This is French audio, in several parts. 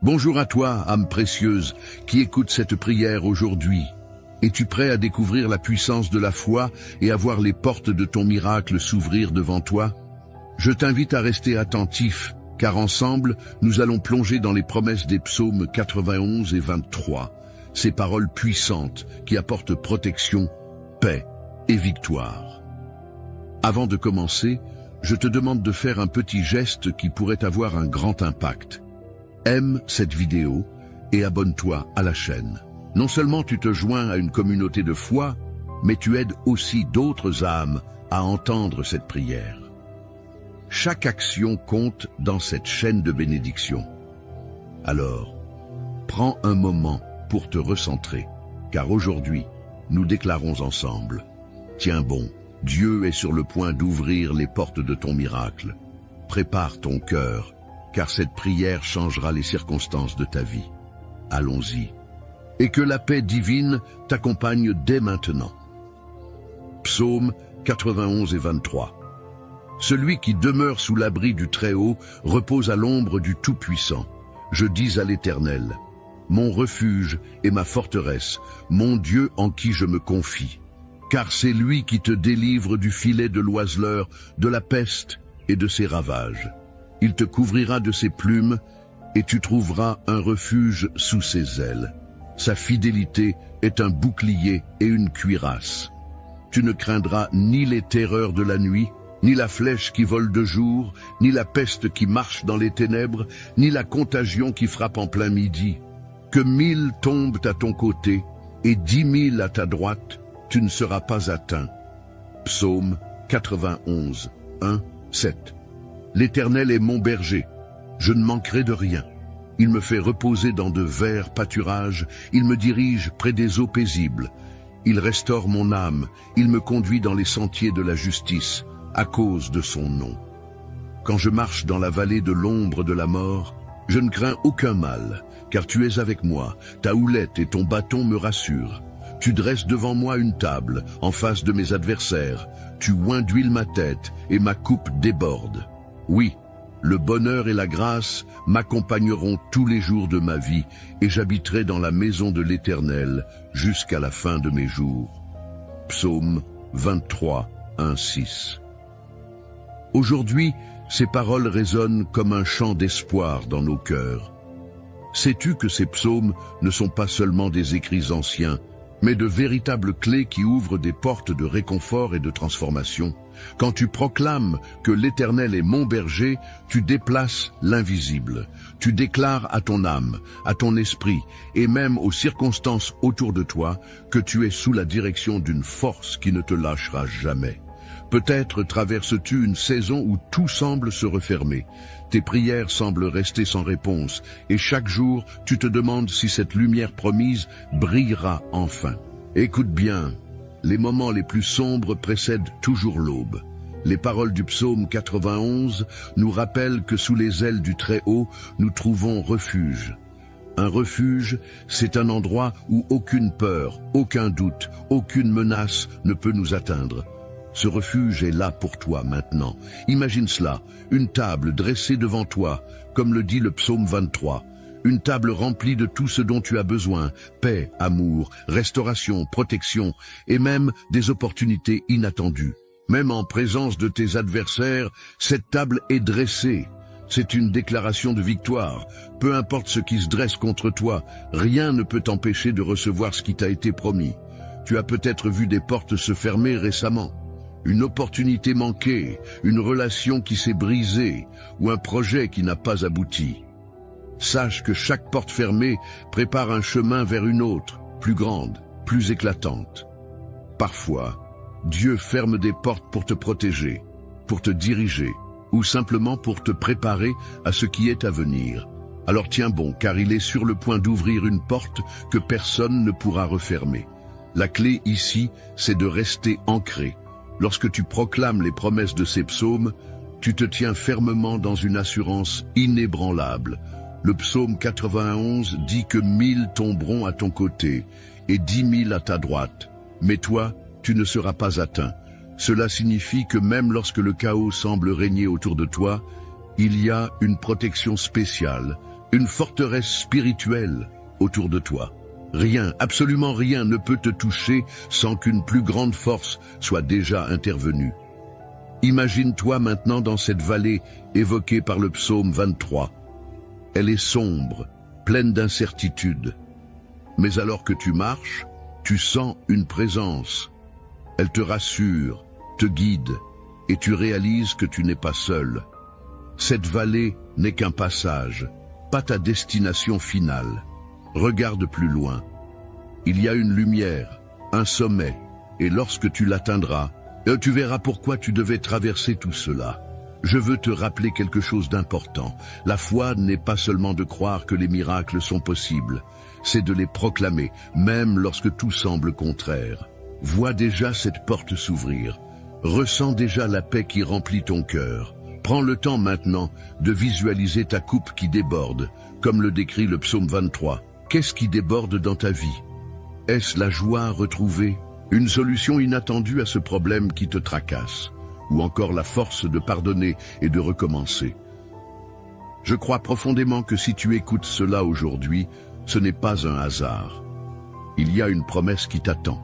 Bonjour à toi, âme précieuse, qui écoute cette prière aujourd'hui. Es-tu prêt à découvrir la puissance de la foi et à voir les portes de ton miracle s'ouvrir devant toi? Je t'invite à rester attentif, car ensemble, nous allons plonger dans les promesses des psaumes 91 et 23, ces paroles puissantes qui apportent protection, paix et victoire. Avant de commencer, je te demande de faire un petit geste qui pourrait avoir un grand impact. Aime cette vidéo et abonne-toi à la chaîne. Non seulement tu te joins à une communauté de foi, mais tu aides aussi d'autres âmes à entendre cette prière. Chaque action compte dans cette chaîne de bénédiction. Alors, prends un moment pour te recentrer, car aujourd'hui, nous déclarons ensemble. Tiens bon, Dieu est sur le point d'ouvrir les portes de ton miracle. Prépare ton cœur, car cette prière changera les circonstances de ta vie. Allons-y. Et que la paix divine t'accompagne dès maintenant. Psaume 91 et 23. Celui qui demeure sous l'abri du Très-Haut repose à l'ombre du Tout-Puissant. Je dis à l'Éternel, mon refuge et ma forteresse, mon Dieu en qui je me confie. Car c'est lui qui te délivre du filet de l'oiseleur, de la peste et de ses ravages. Il te couvrira de ses plumes, et tu trouveras un refuge sous ses ailes. Sa fidélité est un bouclier et une cuirasse. Tu ne craindras ni les terreurs de la nuit, ni la flèche qui vole de jour, ni la peste qui marche dans les ténèbres, ni la contagion qui frappe en plein midi. Que 1000 tombent à ton côté, et 10 000 à ta droite, tu ne seras pas atteint. Psaume 91, 1, 7. L'Éternel est mon berger, je ne manquerai de rien. Il me fait reposer dans de verts pâturages, il me dirige près des eaux paisibles. Il restaure mon âme, il me conduit dans les sentiers de la justice, à cause de son nom. Quand je marche dans la vallée de l'ombre de la mort, je ne crains aucun mal, car tu es avec moi, ta houlette et ton bâton me rassurent. Tu dresses devant moi une table, en face de mes adversaires, tu oins d'huile ma tête, et ma coupe déborde. Oui, le bonheur et la grâce m'accompagneront tous les jours de ma vie, et j'habiterai dans la maison de l'Éternel jusqu'à la fin de mes jours. Psaume 23, 1, 6. Aujourd'hui, ces paroles résonnent comme un chant d'espoir dans nos cœurs. Sais-tu que ces psaumes ne sont pas seulement des écrits anciens, mais de véritables clés qui ouvrent des portes de réconfort et de transformation? Quand tu proclames que l'Éternel est mon berger, tu déplaces l'invisible. Tu déclares à ton âme, à ton esprit et même aux circonstances autour de toi que tu es sous la direction d'une force qui ne te lâchera jamais. Peut-être traverses-tu une saison où tout semble se refermer. Tes prières semblent rester sans réponse et chaque jour, tu te demandes si cette lumière promise brillera enfin. Écoute bien, les moments les plus sombres précèdent toujours l'aube. Les paroles du psaume 91 nous rappellent que sous les ailes du Très-Haut, nous trouvons refuge. Un refuge, c'est un endroit où aucune peur, aucun doute, aucune menace ne peut nous atteindre. Ce refuge est là pour toi maintenant. Imagine cela, une table dressée devant toi, comme le dit le psaume 23. Une table remplie de tout ce dont tu as besoin, paix, amour, restauration, protection, et même des opportunités inattendues. Même en présence de tes adversaires, cette table est dressée. C'est une déclaration de victoire. Peu importe ce qui se dresse contre toi, rien ne peut t'empêcher de recevoir ce qui t'a été promis. Tu as peut-être vu des portes se fermer récemment. Une opportunité manquée, une relation qui s'est brisée, ou un projet qui n'a pas abouti. Sache que chaque porte fermée prépare un chemin vers une autre, plus grande, plus éclatante. Parfois, Dieu ferme des portes pour te protéger, pour te diriger, ou simplement pour te préparer à ce qui est à venir. Alors tiens bon, car il est sur le point d'ouvrir une porte que personne ne pourra refermer. La clé ici, c'est de rester ancré. Lorsque tu proclames les promesses de ces psaumes, tu te tiens fermement dans une assurance inébranlable. Le psaume 91 dit que 1000 tomberont à ton côté et 10 000 à ta droite, mais toi, tu ne seras pas atteint. Cela signifie que même lorsque le chaos semble régner autour de toi, il y a une protection spéciale, une forteresse spirituelle autour de toi. Rien, absolument rien ne peut te toucher sans qu'une plus grande force soit déjà intervenue. Imagine-toi maintenant dans cette vallée évoquée par le psaume 23. Elle est sombre, pleine d'incertitudes. Mais alors que tu marches, tu sens une présence. Elle te rassure, te guide, et tu réalises que tu n'es pas seul. Cette vallée n'est qu'un passage, pas ta destination finale. Regarde plus loin. Il y a une lumière, un sommet, et lorsque tu l'atteindras, tu verras pourquoi tu devais traverser tout cela. Je veux te rappeler quelque chose d'important. La foi n'est pas seulement de croire que les miracles sont possibles, c'est de les proclamer, même lorsque tout semble contraire. Vois déjà cette porte s'ouvrir. Ressens déjà la paix qui remplit ton cœur. Prends le temps maintenant de visualiser ta coupe qui déborde, comme le décrit le psaume 23. Qu'est-ce qui déborde dans ta vie? Est-ce la joie retrouvée, une solution inattendue à ce problème qui te tracasse, ou encore la force de pardonner et de recommencer? Je crois profondément que si tu écoutes cela aujourd'hui, ce n'est pas un hasard. Il y a une promesse qui t'attend.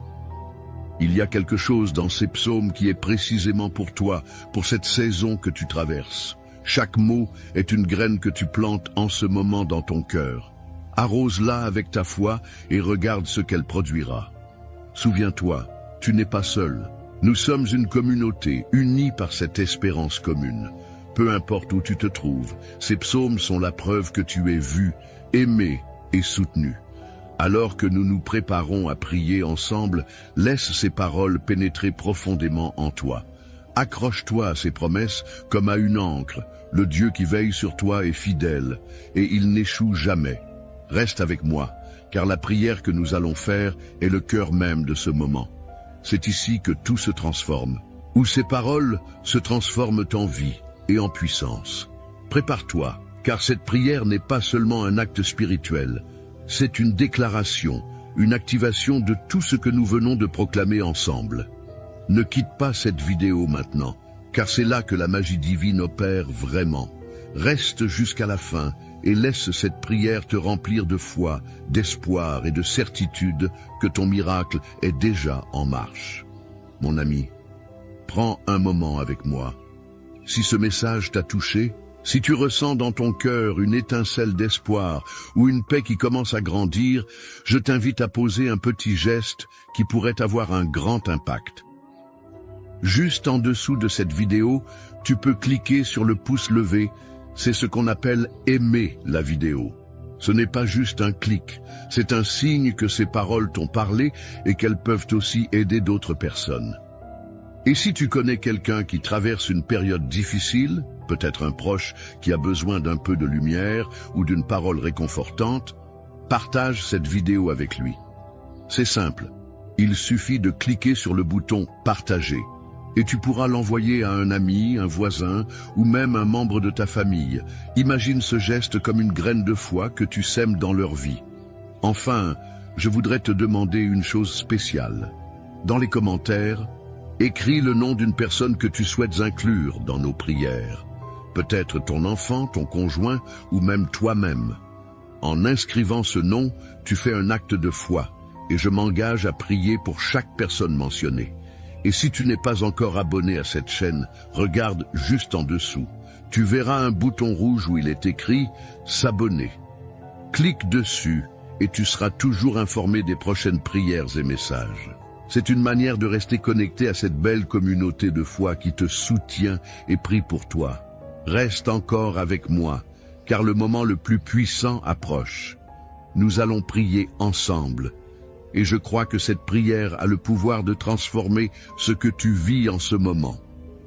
Il y a quelque chose dans ces psaumes qui est précisément pour toi, pour cette saison que tu traverses. Chaque mot est une graine que tu plantes en ce moment dans ton cœur. Arrose-la avec ta foi et regarde ce qu'elle produira. Souviens-toi, tu n'es pas seul. Nous sommes une communauté, unie par cette espérance commune. Peu importe où tu te trouves, ces psaumes sont la preuve que tu es vu, aimé et soutenu. Alors que nous nous préparons à prier ensemble, laisse ces paroles pénétrer profondément en toi. Accroche-toi à ces promesses comme à une ancre. Le Dieu qui veille sur toi est fidèle, et il n'échoue jamais. Reste avec moi, car la prière que nous allons faire est le cœur même de ce moment. C'est ici que tout se transforme, où ces paroles se transforment en vie et en puissance. Prépare-toi, car cette prière n'est pas seulement un acte spirituel, c'est une déclaration, une activation de tout ce que nous venons de proclamer ensemble. Ne quitte pas cette vidéo maintenant, car c'est là que la magie divine opère vraiment. Reste jusqu'à la fin et laisse cette prière te remplir de foi, d'espoir et de certitude que ton miracle est déjà en marche. Mon ami, prends un moment avec moi. Si ce message t'a touché, si tu ressens dans ton cœur une étincelle d'espoir ou une paix qui commence à grandir, je t'invite à poser un petit geste qui pourrait avoir un grand impact. Juste en dessous de cette vidéo, tu peux cliquer sur le pouce levé. C'est ce qu'on appelle aimer la vidéo. Ce n'est pas juste un clic, c'est un signe que ces paroles t'ont parlé et qu'elles peuvent aussi aider d'autres personnes. Et si tu connais quelqu'un qui traverse une période difficile, peut-être un proche qui a besoin d'un peu de lumière ou d'une parole réconfortante, partage cette vidéo avec lui. C'est simple, il suffit de cliquer sur le bouton « Partager » et tu pourras l'envoyer à un ami, un voisin ou même un membre de ta famille. Imagine ce geste comme une graine de foi que tu sèmes dans leur vie. Enfin, je voudrais te demander une chose spéciale. Dans les commentaires, écris le nom d'une personne que tu souhaites inclure dans nos prières. Peut-être ton enfant, ton conjoint ou même toi-même. En inscrivant ce nom, tu fais un acte de foi et je m'engage à prier pour chaque personne mentionnée. Et si tu n'es pas encore abonné à cette chaîne, regarde juste en dessous. Tu verras un bouton rouge où il est écrit « S'abonner ». Clique dessus et tu seras toujours informé des prochaines prières et messages. C'est une manière de rester connecté à cette belle communauté de foi qui te soutient et prie pour toi. Reste encore avec moi, car le moment le plus puissant approche. Nous allons prier ensemble. Et je crois que cette prière a le pouvoir de transformer ce que tu vis en ce moment.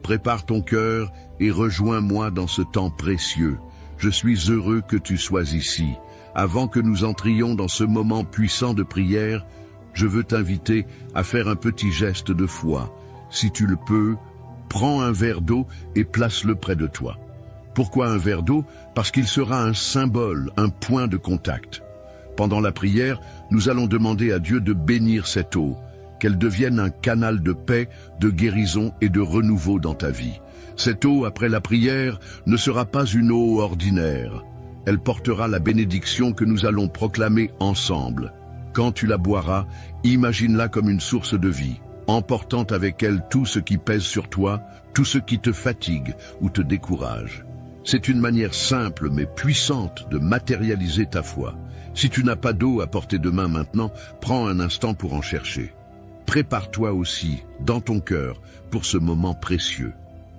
Prépare ton cœur et rejoins-moi dans ce temps précieux. Je suis heureux que tu sois ici. Avant que nous entrions dans ce moment puissant de prière, je veux t'inviter à faire un petit geste de foi. Si tu le peux, prends un verre d'eau et place-le près de toi. Pourquoi un verre d'eau? Parce qu'il sera un symbole, un point de contact. Pendant la prière, nous allons demander à Dieu de bénir cette eau, qu'elle devienne un canal de paix, de guérison et de renouveau dans ta vie. Cette eau, après la prière, ne sera pas une eau ordinaire. Elle portera la bénédiction que nous allons proclamer ensemble. Quand tu la boiras, imagine-la comme une source de vie, emportant avec elle tout ce qui pèse sur toi, tout ce qui te fatigue ou te décourage. C'est une manière simple mais puissante de matérialiser ta foi. Si tu n'as pas d'eau à portée de main maintenant, prends un instant pour en chercher. Prépare-toi aussi, dans ton cœur, pour ce moment précieux.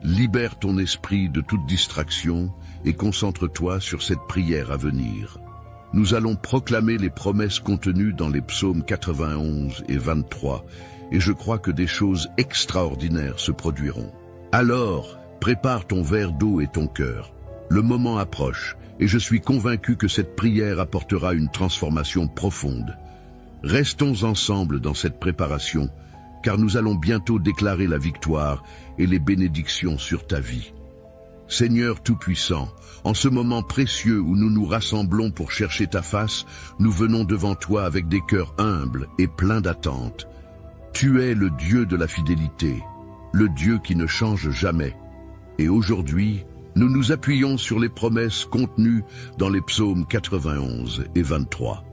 Libère ton esprit de toute distraction et concentre-toi sur cette prière à venir. Nous allons proclamer les promesses contenues dans les psaumes 91 et 23, et je crois que des choses extraordinaires se produiront. Alors, prépare ton verre d'eau et ton cœur. Le moment approche, et je suis convaincu que cette prière apportera une transformation profonde. Restons ensemble dans cette préparation, car nous allons bientôt déclarer la victoire et les bénédictions sur ta vie. Seigneur Tout-Puissant, en ce moment précieux où nous nous rassemblons pour chercher ta face, nous venons devant toi avec des cœurs humbles et pleins d'attente. Tu es le Dieu de la fidélité, le Dieu qui ne change jamais. Et aujourd'hui, nous nous appuyons sur les promesses contenues dans les psaumes 91 et 23.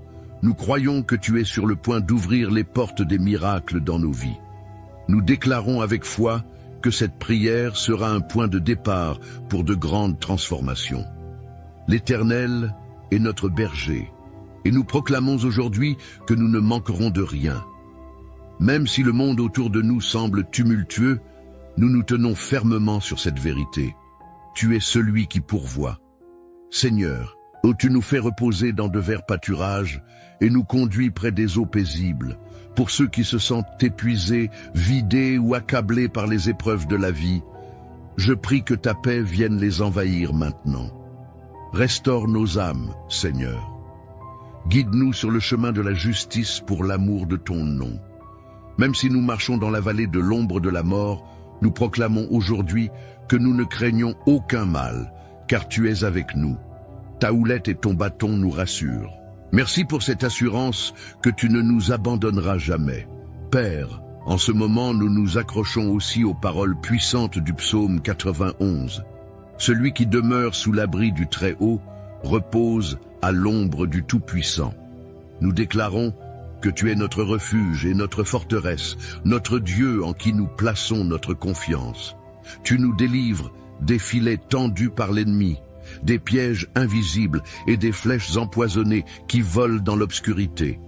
Nous croyons que tu es sur le point d'ouvrir les portes des miracles dans nos vies. Nous déclarons avec foi que cette prière sera un point de départ pour de grandes transformations. L'Éternel est notre berger, et nous proclamons aujourd'hui que nous ne manquerons de rien. Même si le monde autour de nous semble tumultueux, nous nous tenons fermement sur cette vérité. Tu es celui qui pourvoit. Seigneur, tu nous fais reposer dans de verts pâturages et nous conduis près des eaux paisibles. Pour ceux qui se sentent épuisés, vidés ou accablés par les épreuves de la vie, je prie que ta paix vienne les envahir maintenant. Restaure nos âmes, Seigneur. Guide-nous sur le chemin de la justice pour l'amour de ton nom. Même si nous marchons dans la vallée de l'ombre de la mort, nous proclamons aujourd'hui que nous ne craignons aucun mal, car tu es avec nous. Ta houlette et ton bâton nous rassurent. Merci pour cette assurance que tu ne nous abandonneras jamais. Père, en ce moment nous nous accrochons aussi aux paroles puissantes du psaume 91. Celui qui demeure sous l'abri du Très-Haut repose à l'ombre du Tout-Puissant. Nous déclarons que tu es notre refuge et notre forteresse, notre Dieu en qui nous plaçons notre confiance. Tu nous délivres des filets tendus par l'ennemi, des pièges invisibles et des flèches empoisonnées qui volent dans l'obscurité.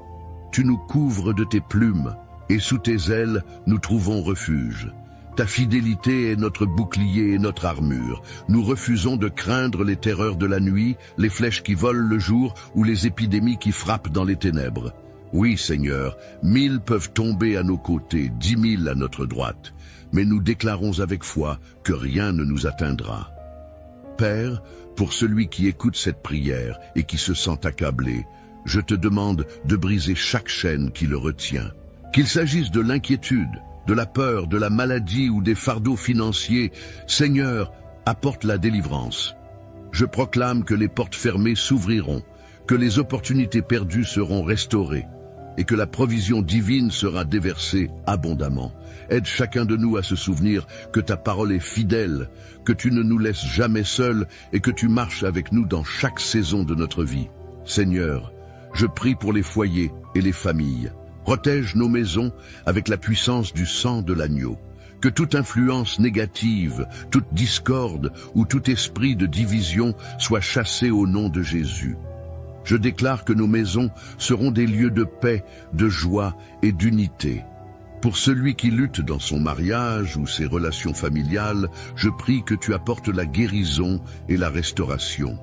Tu nous couvres de tes plumes, et sous tes ailes nous trouvons refuge. Ta fidélité est notre bouclier et notre armure. Nous refusons de craindre les terreurs de la nuit, les flèches qui volent le jour ou les épidémies qui frappent dans les ténèbres. Oui, Seigneur, 1000 peuvent tomber à nos côtés, 10 000 à notre droite, mais nous déclarons avec foi que rien ne nous atteindra. Père, pour celui qui écoute cette prière et qui se sent accablé, je te demande de briser chaque chaîne qui le retient. Qu'il s'agisse de l'inquiétude, de la peur, de la maladie ou des fardeaux financiers, Seigneur, apporte la délivrance. Je proclame que les portes fermées s'ouvriront, que les opportunités perdues seront restaurées et que la provision divine sera déversée abondamment. Aide chacun de nous à se souvenir que ta parole est fidèle, que tu ne nous laisses jamais seuls et que tu marches avec nous dans chaque saison de notre vie. Seigneur, je prie pour les foyers et les familles. Protège nos maisons avec la puissance du sang de l'agneau. Que toute influence négative, toute discorde ou tout esprit de division soit chassé au nom de Jésus. Je déclare que nos maisons seront des lieux de paix, de joie et d'unité. Pour celui qui lutte dans son mariage ou ses relations familiales, je prie que tu apportes la guérison et la restauration.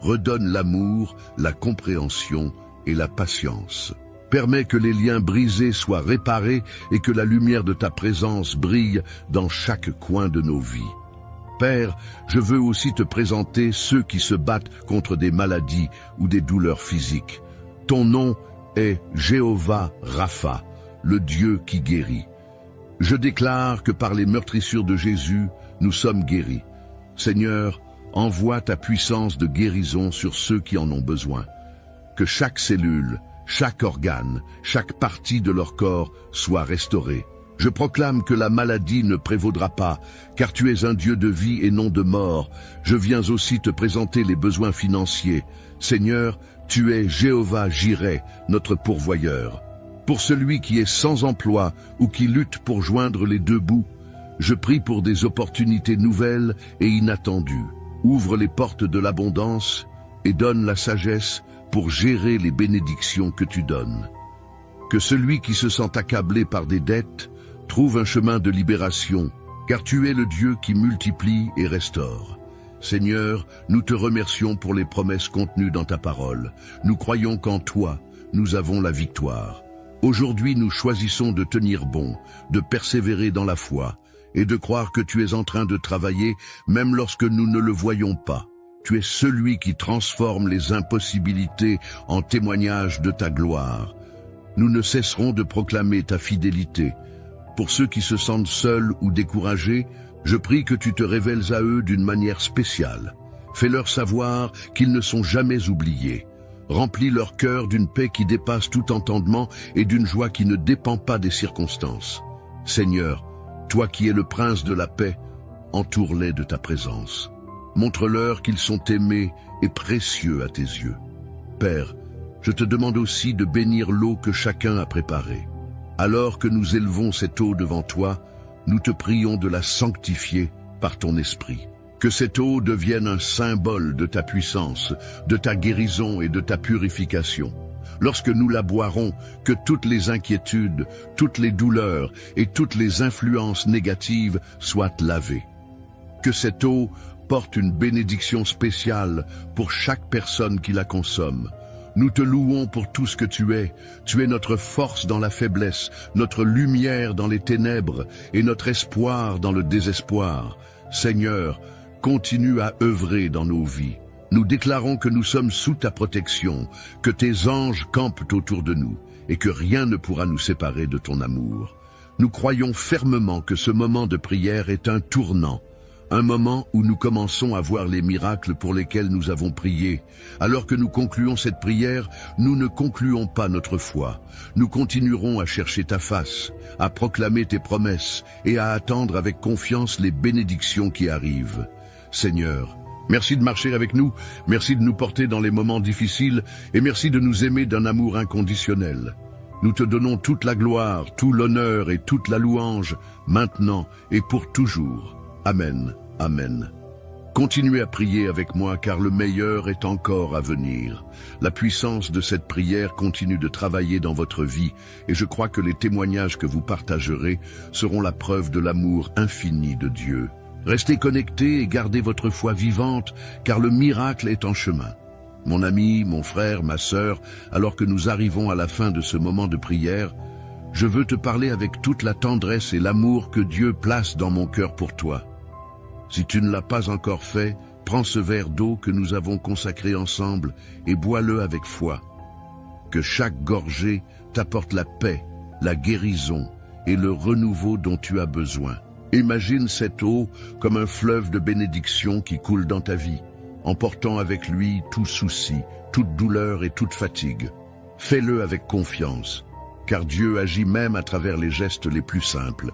Redonne l'amour, la compréhension et la patience. Permets que les liens brisés soient réparés et que la lumière de ta présence brille dans chaque coin de nos vies. Père, je veux aussi te présenter ceux qui se battent contre des maladies ou des douleurs physiques. Ton nom est Jéhovah Rapha, le Dieu qui guérit. Je déclare que par les meurtrissures de Jésus, nous sommes guéris. Seigneur, envoie ta puissance de guérison sur ceux qui en ont besoin. Que chaque cellule, chaque organe, chaque partie de leur corps soit restaurée. Je proclame que la maladie ne prévaudra pas, car tu es un Dieu de vie et non de mort. Je viens aussi te présenter les besoins financiers. Seigneur, tu es Jéhovah Jireh, notre pourvoyeur. Pour celui qui est sans emploi ou qui lutte pour joindre les deux bouts, je prie pour des opportunités nouvelles et inattendues. Ouvre les portes de l'abondance et donne la sagesse pour gérer les bénédictions que tu donnes. Que celui qui se sent accablé par des dettes trouve un chemin de libération, car tu es le Dieu qui multiplie et restaure. Seigneur, nous te remercions pour les promesses contenues dans ta parole. Nous croyons qu'en toi, nous avons la victoire. Aujourd'hui, nous choisissons de tenir bon, de persévérer dans la foi et de croire que tu es en train de travailler même lorsque nous ne le voyons pas. Tu es celui qui transforme les impossibilités en témoignage de ta gloire. Nous ne cesserons de proclamer ta fidélité. Pour ceux qui se sentent seuls ou découragés, je prie que tu te révèles à eux d'une manière spéciale. Fais-leur savoir qu'ils ne sont jamais oubliés. Remplis leur cœur d'une paix qui dépasse tout entendement et d'une joie qui ne dépend pas des circonstances. Seigneur, toi qui es le prince de la paix, entoure-les de ta présence. Montre-leur qu'ils sont aimés et précieux à tes yeux. Père, je te demande aussi de bénir l'eau que chacun a préparée. Alors que nous élevons cette eau devant toi, nous te prions de la sanctifier par ton esprit. Que cette eau devienne un symbole de ta puissance, de ta guérison et de ta purification. Lorsque nous la boirons, que toutes les inquiétudes, toutes les douleurs et toutes les influences négatives soient lavées. Que cette eau porte une bénédiction spéciale pour chaque personne qui la consomme. Nous te louons pour tout ce que tu es. Tu es notre force dans la faiblesse, notre lumière dans les ténèbres et notre espoir dans le désespoir. Seigneur, continue à œuvrer dans nos vies. Nous déclarons que nous sommes sous ta protection, que tes anges campent autour de nous et que rien ne pourra nous séparer de ton amour. Nous croyons fermement que ce moment de prière est un tournant, un moment où nous commençons à voir les miracles pour lesquels nous avons prié. Alors que nous concluons cette prière, nous ne concluons pas notre foi. Nous continuerons à chercher ta face, à proclamer tes promesses et à attendre avec confiance les bénédictions qui arrivent. Seigneur, merci de marcher avec nous, merci de nous porter dans les moments difficiles et merci de nous aimer d'un amour inconditionnel. Nous te donnons toute la gloire, tout l'honneur et toute la louange, maintenant et pour toujours. Amen, amen. Continuez à prier avec moi car le meilleur est encore à venir. La puissance de cette prière continue de travailler dans votre vie et je crois que les témoignages que vous partagerez seront la preuve de l'amour infini de Dieu. Restez connectés et gardez votre foi vivante car le miracle est en chemin. Mon ami, mon frère, ma sœur, alors que nous arrivons à la fin de ce moment de prière, je veux te parler avec toute la tendresse et l'amour que Dieu place dans mon cœur pour toi. Si tu ne l'as pas encore fait, prends ce verre d'eau que nous avons consacré ensemble et bois-le avec foi. Que chaque gorgée t'apporte la paix, la guérison et le renouveau dont tu as besoin. Imagine cette eau comme un fleuve de bénédiction qui coule dans ta vie, emportant avec lui tout souci, toute douleur et toute fatigue. Fais-le avec confiance, car Dieu agit même à travers les gestes les plus simples.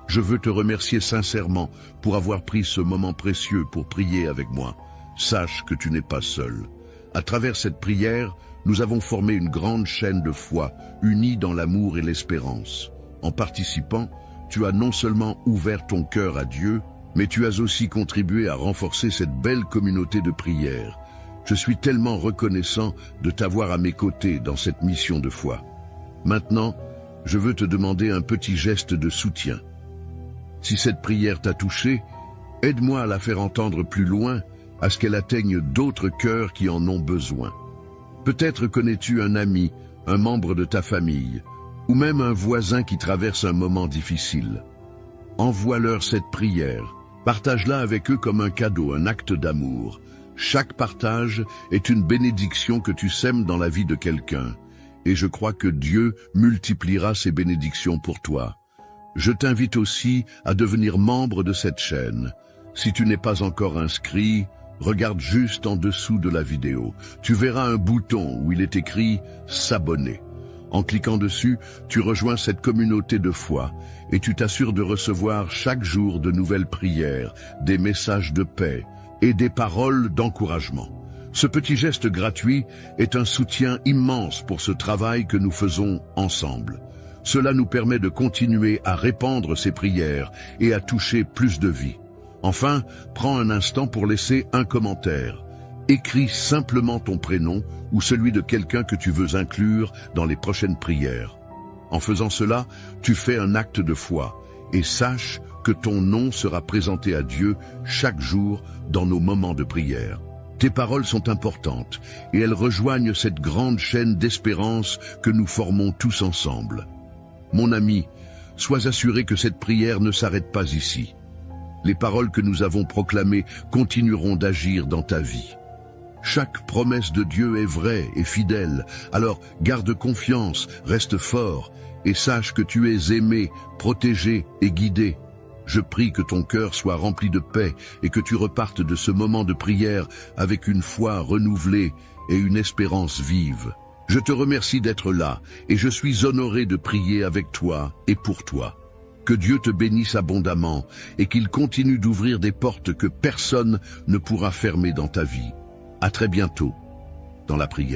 Je veux te remercier sincèrement pour avoir pris ce moment précieux pour prier avec moi. Sache que tu n'es pas seul. À travers cette prière, nous avons formé une grande chaîne de foi, unie dans l'amour et l'espérance. En participant, tu as non seulement ouvert ton cœur à Dieu, mais tu as aussi contribué à renforcer cette belle communauté de prière. Je suis tellement reconnaissant de t'avoir à mes côtés dans cette mission de foi. Maintenant, je veux te demander un petit geste de soutien. Si cette prière t'a touché, aide-moi à la faire entendre plus loin, à ce qu'elle atteigne d'autres cœurs qui en ont besoin. Peut-être connais-tu un ami, un membre de ta famille, ou même un voisin qui traverse un moment difficile. Envoie-leur cette prière, partage-la avec eux comme un cadeau, un acte d'amour. Chaque partage est une bénédiction que tu sèmes dans la vie de quelqu'un, et je crois que Dieu multipliera ces bénédictions pour toi. Je t'invite aussi à devenir membre de cette chaîne. Si tu n'es pas encore inscrit, regarde juste en dessous de la vidéo. Tu verras un bouton où il est écrit « S'abonner ». En cliquant dessus, tu rejoins cette communauté de foi et tu t'assures de recevoir chaque jour de nouvelles prières, des messages de paix et des paroles d'encouragement. Ce petit geste gratuit est un soutien immense pour ce travail que nous faisons ensemble. Cela nous permet de continuer à répandre ces prières et à toucher plus de vies. Enfin, prends un instant pour laisser un commentaire. Écris simplement ton prénom ou celui de quelqu'un que tu veux inclure dans les prochaines prières. En faisant cela, tu fais un acte de foi et sache que ton nom sera présenté à Dieu chaque jour dans nos moments de prière. Tes paroles sont importantes et elles rejoignent cette grande chaîne d'espérance que nous formons tous ensemble. Mon ami, sois assuré que cette prière ne s'arrête pas ici. Les paroles que nous avons proclamées continueront d'agir dans ta vie. Chaque promesse de Dieu est vraie et fidèle, alors garde confiance, reste fort et sache que tu es aimé, protégé et guidé. Je prie que ton cœur soit rempli de paix et que tu repartes de ce moment de prière avec une foi renouvelée et une espérance vive. Je te remercie d'être là et je suis honoré de prier avec toi et pour toi. Que Dieu te bénisse abondamment et qu'il continue d'ouvrir des portes que personne ne pourra fermer dans ta vie. À très bientôt dans la prière.